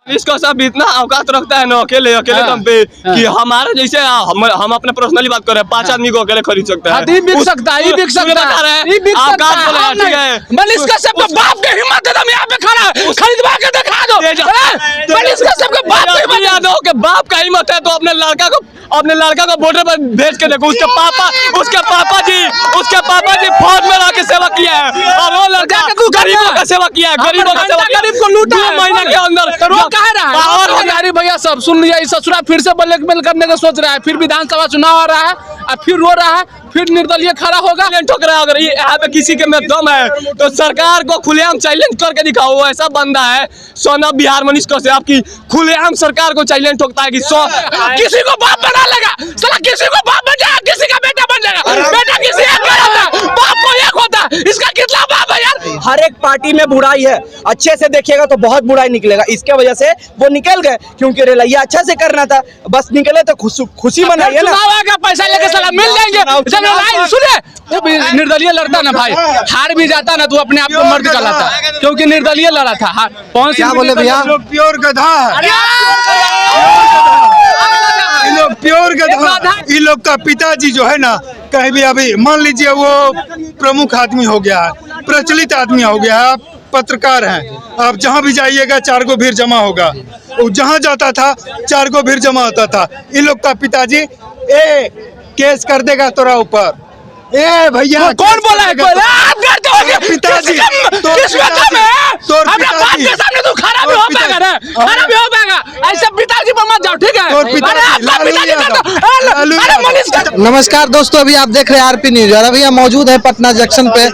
इसका सब इतना औकात रखता है ना अकेले दम पे कि हमारे जैसे हम अपने पर्सनली बात कर रहे हैं 5 आदमी को अकेले खरीद सकते हैं। बिक सकता है, बिक सकता है। मनीष कश्यप का बाप के हिम्मत है यहाँ पे खड़ा है, खरीदवा के दिखा दो। मनीष कश्यप के बाप का हिम्मत है तो अपने लड़का को बॉर्डर पर भेज के देखो। उसके पापा जी फौज में रह के सेवा किया है और वो लड़का गरीबों का सेवा किया है, गरीब को लूटा 2 महीने के अंदर। कह रहा है और बिहारी भैया सब सुन लिया, इस ससुरा फिर से ब्लैकमेल करने का सोच रहा है, फिर विधानसभा चुनाव आ रहा है और फिर रो रहा है, फिर निर्दलीय खड़ा होगा। ठोक रहा है। अगर ये यहाँ पे किसी के में दम है तो सरकार को खुलेआम चैलेंज करके दिखाओ। वो ऐसा बंदा है सोना बिहार मनीष कश्यप आपकी खुलेआम सरकार को चैलेंज ठोकता है कि किसी को बाप बना लेगा, साला किसी को बाप बन जाएगा, किसी का बेटा बन जाएगा। बेटा किसी एक का होता है, बाप को एक होता है, इसका कितना बाप है यार। हर एक पार्टी में बुराई है, अच्छे से देखिएगा तो बहुत बुराई निकलेगा। इसके वजह से वो निकल गए क्योंकि रेलैया अच्छा से करना था, बस निकले तो खुशी मनाइए ना। पैसा लेके साला मिल जाएंगे। सुने निर्दलीय लड़ता ना भाई, हार भी जाता ना तो अपने आप को मर्द का लाता, क्योंकि निर्दलीय लड़ा था। क्या बोले भैया, प्योर गधा है, प्योर गधा। इन लोग का पिताजी जो है ना कहीं भी अभी मान लीजिए वो प्रमुख आदमी हो गया है, प्रचलित आदमी हो गया है, आप पत्रकार हैं, आप जहां भी जाइएगा 4 गो भीड़ जमा होगा। वो जहां जाता था 4 गो भीड़ जमा होता था। इन लोग का पिताजी केस कर देगा तोरा ऊपर। भैया कौन बोला है? पिताजी ऐसे पिताजी पर मत जाओ, ठीक है? नमस्कार दोस्तों, अभी आप देख रहे हैं आरपी न्यूज और अभी हम मौजूद हैं पटना जंक्शन पे।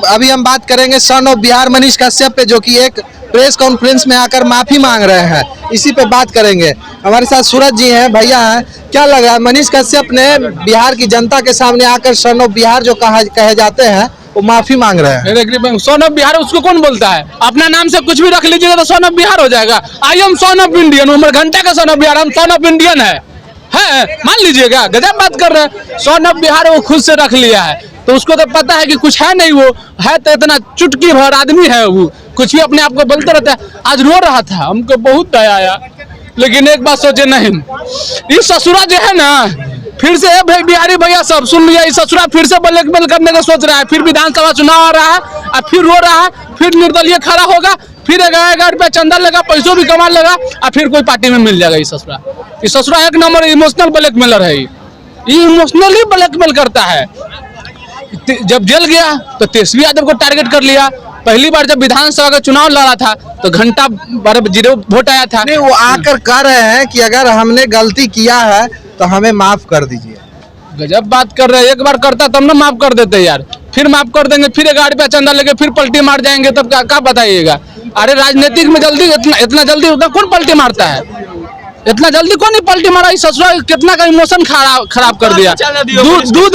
अभी हम बात करेंगे सन ऑफ बिहार मनीष कश्यप पे, जो कि एक प्रेस कॉन्फ्रेंस में आकर माफी मांग रहे हैं। इसी पे बात करेंगे। हमारे साथ सूरज जी हैं, भैया हैं। क्या लग रहा है, मनीष कश्यप ने बिहार की जनता के सामने आकर सन ऑफ बिहार जो कहे जाते हैं वो माफी मांग रहे हैं? सन ऑफ बिहार उसको कौन बोलता है? अपना नाम से कुछ भी रख लीजिएगा तो सन ऑफ बिहार हो जाएगा। I am son of Indian, उमर घंटे का सन ऑफ बिहार, हम सन ऑफ इंडियन है मान लीजिएगा। गजब बात कर रहे हैं। सन ऑफ बिहार वो खुद से रख लिया है, तो उसको तो पता है कि कुछ है नहीं, वो है तो इतना चुटकी भर आदमी है, वो कुछ भी अपने आप को बोलते रहता है। आज रो रहा था, हमको बहुत दया आया, लेकिन एक बात सोचे नहीं, इस ससुरा जो है ना फिर से बिहारी भैया सब सुन लिया, इस ससुरा फिर से ब्लैकमेल करने का सोच रहा है, फिर विधानसभा चुनाव आ रहा है और फिर रो रहा है, फिर निर्दलीय खड़ा होगा, फिर 11 रुपया चंदा लेगा, पैसों भी कमा लेगा और फिर कोई पार्टी में मिल जाएगा। इस ससुरा 1 नंबर इमोशनल ब्लैकमेलर है। ये इमोशनली ब्लैकमेल करता है। जब जेल गया तो तेजस्वी यादव को टारगेट कर लिया। पहली बार जब विधानसभा का चुनाव लड़ा था तो घंटा 0 वोट आया था। नहीं, वो आकर कह रहे हैं कि अगर हमने गलती किया है तो हमें माफ कर दीजिए। गजब बात कर रहे हैं। एक बार करता तब ना माफ कर देते यार, फिर माफ कर देंगे, फिर 11 रुपया चंदा लेके फिर पलटी मार जाएंगे, तब क्या बताइएगा? अरे राजनीतिक में जल्दी इतना जल्दी कौन पलटी मारता है? इतना जल्दी कौन नहीं पलटी मारा? इस ससुराल कितना का इमोशन खराब कर दिया। दूध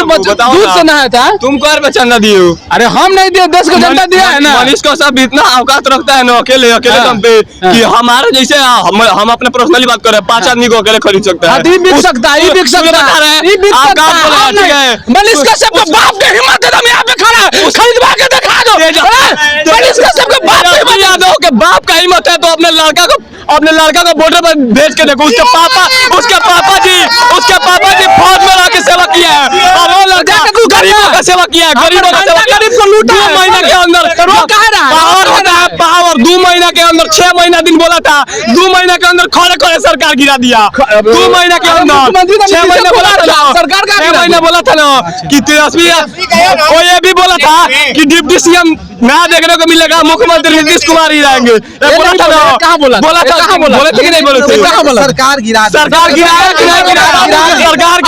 से नहाया था। तुम कर पे चंदा दिए हो? अरे हम नहीं दिए, देश को जनता दिया है ना। मनीष कश्यप इतना औकात रखता है ना अकेले दम पे कि हमारे जैसे हम अपने पर्सनली बात कर रहे हैं 5 आदमी को अकेले खरीद सकते हैं। बिक सकता है, बिक सकता है। मनीष कश्यप का बाप के हिम्मत है यहाँ पे खड़ा है, खरीदवा के दिखा दो। मनीष कश्यप के बाप का हिम्मत है तो अपने लड़का को बॉर्डर पर भेज के देखो। उसके पापा जी फौज में रह के सेवा किया है और वो लड़का गरीबों का सेवा किया है, गरीब को लूटा 2 महीने के अंदर। पावर होता है पावर। 2 महीने के अंदर 6 महीना दिन बोला था, 2 महीने के अंदर खड़े सरकार गिरा दिया। 2 महीने के अंदर 6 महीने बोला था सरकार का, 6 महीने बोला था ना कि तेजस्वी, वो ये भी बोला था कि डिप्टी सीएम ना देखने को मिलेगा, मुख्यमंत्री नीतीश कुमार ही रहेंगे। बोला था ना, कहाँ बोला बोले थे कि नहीं बोले थे? सरकार गिरा सरकार गिराया कि नहीं गिराया? सरकार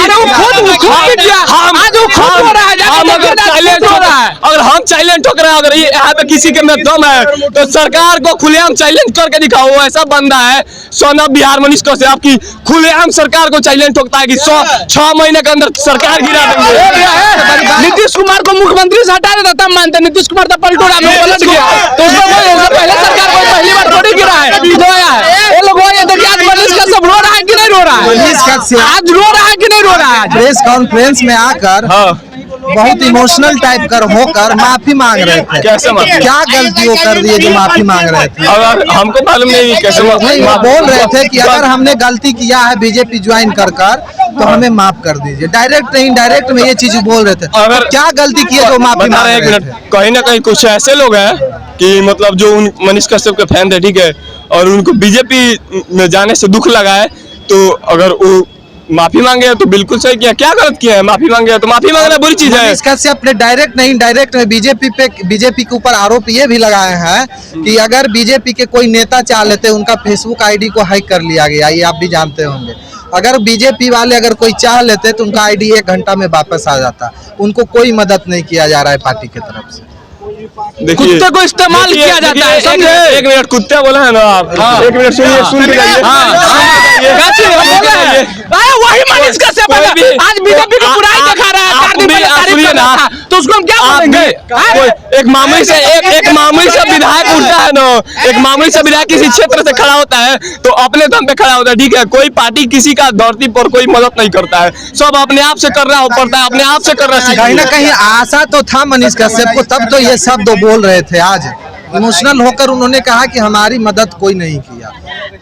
अगर हम चैलेंज ठोक रहे हैं, अगर ये यहाँ पे किसी के में दम है तो सरकार को खुलेआम चैलेंज करके दिखाओ। ऐसा बंदा है सन ऑफ बिहार मनीष कश्यप आपकी खुलेआम सरकार को चैलेंज ठोकता है कि 6 महीने के अंदर सरकार गिरा देंगे। नीतीश कुमार को मुख्यमंत्री से हटा देता तब मानते। नीतीश कुमार तो पलटोरा में पलट गया, तो पहले सरकार को पहली बार थोड़ी गिरा है, ये लोग मनीष कश्यप रो रहा है कि नहीं रो रहा है? मनीष कश्यप आज रो रहा है कि नहीं रो रहा है? प्रेस कॉन्फ्रेंस में आकर बहुत इमोशनल टाइप कर होकर माफी मांग रहे थे। कैसे माफी? क्या गलती वो कर दिए जो माफी मांग रहे थे? और हमको मालूम नहीं कैसे नहीं, वो बोल रहे थे कि अगर हमने गलती किया है बीजेपी ज्वाइन कर तो हमें माफ कर दीजिए। डायरेक्ट नहीं, इनडायरेक्ट में ये चीज बोल रहे थे। अगर क्या गलती की है जो माफी बता मांग रहे रहे हैं, थे? कहीं ना कहीं कुछ ऐसे लोग हैं कि मतलब जो उन मनीष कश्यप के फैन थे, ठीक है, और उनको बीजेपी में जाने से दुख लगा है, तो अगर वो माफी मांगे तो बिल्कुल सही किया। क्या गलत किया है? माफी मांगे तो माफी मांगना बुरी चीज है। मनीष कश्यप ने डायरेक्ट नहीं, डायरेक्ट में बीजेपी के ऊपर आरोप ये भी लगाए हैं कि अगर बीजेपी के कोई नेता चाह लेते उनका फेसबुक आईडी को हैक कर लिया गया, ये आप भी जानते होंगे। अगर बीजेपी वाले अगर कोई चाह लेते तो उनका आईडी 1 घंटा में वापस आ जाता। उनको कोई मदद नहीं किया जा रहा है पार्टी की तरफ से। कुत्ते को इस्तेमाल किया जाता है, समझे? एक मिनट, कुत्ते बोला है ना आप? एक मिनट सुनिए, सुन के जाइए। वही मनीष कश्यप है, आज बीजेपी की बुराई दिखा रहा है, 4 दिन पहले तारीफ कर रहा था, तो उसको हम क्या बोलेंगे? एक मामूली से विधायक उठता है ना, एक मामूली से विधायक किसी क्षेत्र से खड़ा होता है तो अपने दम पे खड़ा होता है, ठीक है। कोई पार्टी किसी का धरती पर कोई मदद नहीं करता है, सब अपने आप से कर रहा पड़ता है, अपने आप से कर रहा है। कहीं ना कहीं आशा तो था मनीष कश्यप को, तब तो ये शब्द बोल रहे थे। आज इमोशनल होकर उन्होंने कहा कि हमारी मदद कोई नहीं किया,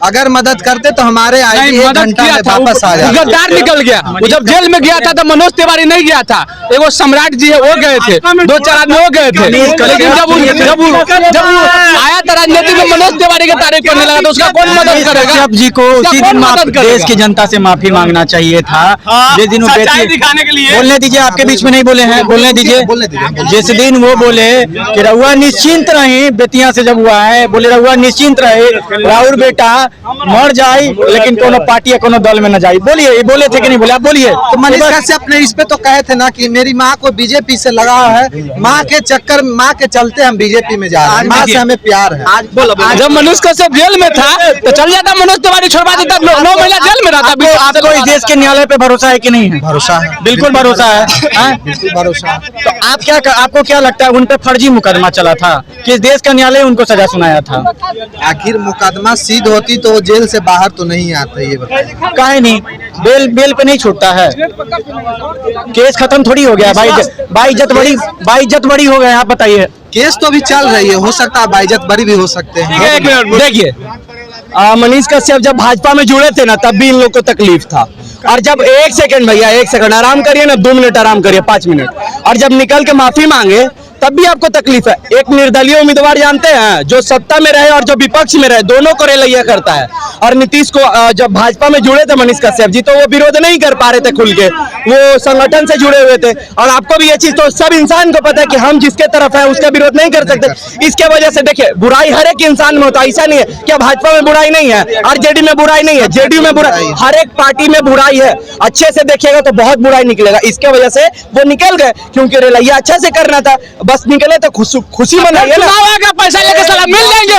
अगर मदद करते तो हमारे आईडी 1 घंटा में वापस आ जाता। गद्दार निकल गया। वो जब जेल में गया था तो मनोज तिवारी नहीं गया था, एगो सम्राट जी है वो गए थे, 2-4 आदमी वो गए थे। लेकिन जब आया था राजनीति में मनोज तिवारी की तारीफ करने लगा तो उसका कौन मदद करेगा? कश्यप जी को उसी दिन देश की जनता से माफी मांगना चाहिए था। जिस दिन वो दिखाने के लिए बोलने दीजिए, आपके बीच में नहीं बोले हैं, बोलने दीजिए। जिस दिन वो बोले कि रहुआ निश्चिंत रही, बेतिया से जब हुआ है, बोले रहुआ निश्चिंत रहे, राहुल बेटा मर जाए लेकिन कोनो पार्टी या कोनो दल में न जाए। बोलिए, ये बोले थे कि नहीं बोले? आप बोलिए। तो मनीष कश्यप ने इस पे तो कहे थे ना कि मेरी माँ को बीजेपी से लगाव है, माँ के चलते हम बीजेपी में जा रहे हैं, माँ से हमें प्यार है। जब मनीष कश्यप जेल में था तो चल जाता, मनोज तिवारी छोड़वा देता, 9 महीना जेल में रहता। आपको इस देश के न्यायालय पे भरोसा है कि नहीं है? भरोसा है, बिल्कुल भरोसा है, बिल्कुल भरोसा है। तो आपको क्या लगता है उन पे फर्जी मुकदमा चला था कि इस देश का न्यायालय उनको सजा सुनाया था? आखिर मुकदमा सिद्ध होती तो वो जेल से बाहर तो नहीं आता, ये बताइए। काहे नहीं? बेल पे नहीं छूटता है, केस खत्म थोड़ी हो गया। बाइज्जत बड़ी हो गया, आप बताइए। केस तो अभी चल रही है, हो सकता है बाइज्जत बरी भी हो सकते हैं। देखिए, मनीष कश्यप जब भाजपा में जुड़े थे ना तब भी इन लोग को तकलीफ था, और जब 1 सेकंड भैया 1 सेकंड आराम करिए ना, 2 मिनट आराम करिए, 5 मिनट, और जब निकल के माफी मांगे तब भी आपको तकलीफ है। एक निर्दलीय उम्मीदवार जानते हैं जो सत्ता में रहे और जो विपक्ष में रहे, दोनों को रेलैया करता है। और नीतीश को जब भाजपा में जुड़े थे मनीष कश्यप जी तो वो विरोध नहीं कर पा रहे थे खुल के, वो संगठन से जुड़े हुए थे। और आपको भी ये चीज तो सब इंसान को पता है कि हम जिसके तरफ है उसका विरोध नहीं कर सकते। इसके वजह से देखिए, बुराई हर एक इंसान में होता है, ऐसा नहीं है क्या भाजपा में बुराई नहीं है, आरजेडी में बुराई नहीं है, जेडीयू में बुराई, हर एक पार्टी में बुराई है। अच्छे से देखिएगा तो बहुत बुराई निकलेगा। इसके वजह से वो निकल गए, क्योंकि रेलैया अच्छे से करना था, बस निकले तो खुशी मनाइए ना। पैसा लेके साला मिल जाएंगे।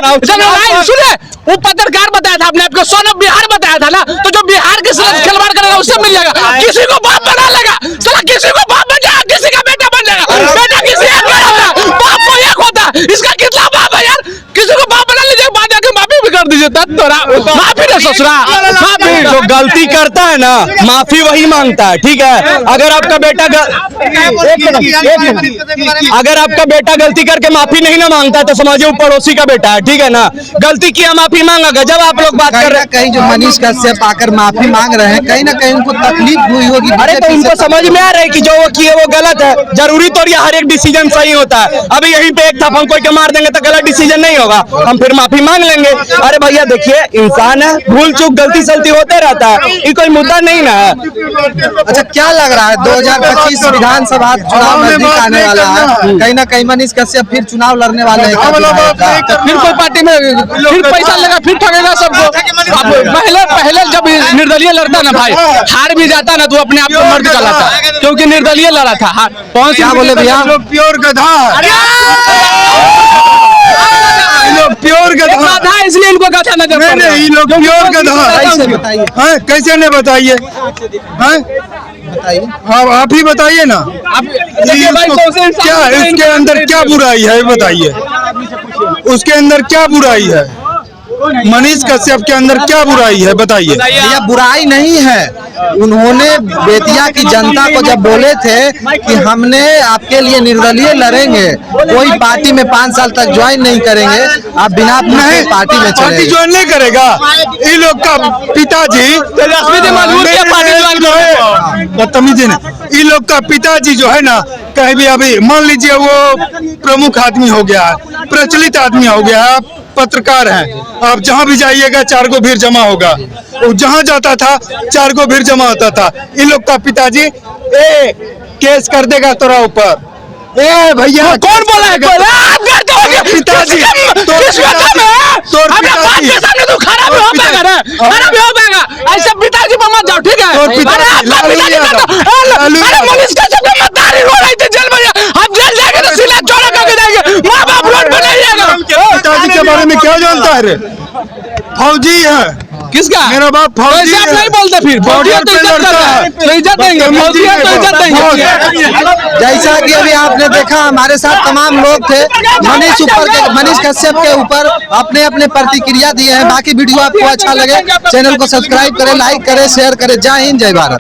सुने, वो पत्रकार बताया था आपने, आपको सोना बिहार बताया था ना, तो जो बिहार के साथ खिलवाड़ करेगा उससे मिल जाएगा। किसी को बाप बना लेगा साला, किसी को बाप बन जाएगा, किसी का बेटा बन जाएगा। बेटा किसी एक का होता, बाप को एक होता, इसका कितना बाप है यार? किसी को बाप बना लीजिए, बाद जाके माफी भी कर दीजिए, माफी ना ससुरा। माफी जो गलती करता है ना माफी वही मांगता है, ठीक है। अगर आपका बेटा अगर आपका बेटा गलती करके माफी नहीं ना मांगता है तो समझिए वो पड़ोसी का बेटा है, ठीक है ना। गलती किया माफी मांगा, गजब आप लोग बात कर रहे हैं। कहीं जो मनीष कश्यप आकर माफी मांग रहे हैं, कहीं ना कहीं उनको तकलीफ हुई होगी। अरे तो उनको समझ में आ रहा है कि जो वो किए वो गलत है। जरूरी तो हर एक डिसीजन सही होता है। अभी यहीं पे एक थप्पड़ कोई के मार देंगे तो गलत डिसीजन नहीं होगा, हम फिर माफी मांग लेंगे। अरे भैया देखिए, इंसान है, भूल चूक गलती सलती होते रहता है, ये कोई मुद्दा नहीं ना है। अच्छा, क्या लग रहा है 2025 विधानसभा चुनाव नजदीक आने वाला है, कहीं ना कहीं मनीष कश्यप फिर चुनाव लड़ने वाले हैं? फिर कोई पार्टी में फिर पैसा लेगा, फिर ठगेगा सबको। अब पहले जब निर्दलीय लड़ता ना भाई, हार भी जाता ना तो अपने आप को मर्द कहलाता, क्योंकि निर्दलीय लड़ा था। कौन सी बोले भैया? प्योर गधा, प्योर गधा, इसलिए इनको गधा नजर नहीं, ये लोग प्योर गधा। कैसे नहीं बताइए? हाँ, आप ही बताइए ना। क्या इसके अंदर क्या बुराई है बताइए, उसके अंदर क्या बुराई है? मनीष कश्यप के अंदर क्या बुराई है बताइए। यह बुराई नहीं है। उन्होंने बेतिया की जनता को जब बोले थे कि हमने आपके लिए निर्दलीय लड़ेंगे, कोई पार्टी में 5 साल तक ज्वाइन नहीं करेंगे, आप बिना पूछे पार्टी में पार्टी चले। ज्वाइन नहीं करेगा। इन लोग का पिताजी बदतमीजी ने, इन लोग का पिताजी जो है ना, कहीं भी अभी मान लीजिए वो प्रमुख आदमी हो गया है, प्रचलित आदमी हो गया है, पत्रकार हैं, आप जहां भी जाइएगा 4 गो भीड़ जमा होगा। वो जहां जाता था 4 गो भीड़ जमा होता था। इन लोग का पिताजी केस कर देगा तोरा ऊपर। भैया कौन बोला है? पिताजी ऐसे पिताजी पर मत जाओ, ठीक है? मनीष कश्यप की मद्दारी रो रही थी जेल में, हम जेल जाएंगे तो सिला चौड़ा करके जाएंगे, माँ बाप रोड पे नहीं जाएगा। पिताजी के बारे में क्या जानता है रे? फौजी है। किसका? मेरा बाप फौजी आप नहीं बोलते फिर फौजी है तो इज्जत करता है, तो इज्जत देंगे, फौजी है तो इज्जत देंगे। जैसा कि अभी आपने देखा, हमारे साथ तमाम लोग थे, मनीष कश्यप के ऊपर अपने अपने प्रतिक्रिया दिए हैं। बाकी वीडियो आपको अच्छा लगे, चैनल को सब्सक्राइब करें, लाइक करें, शेयर करें। जय हिंद, जय भारत।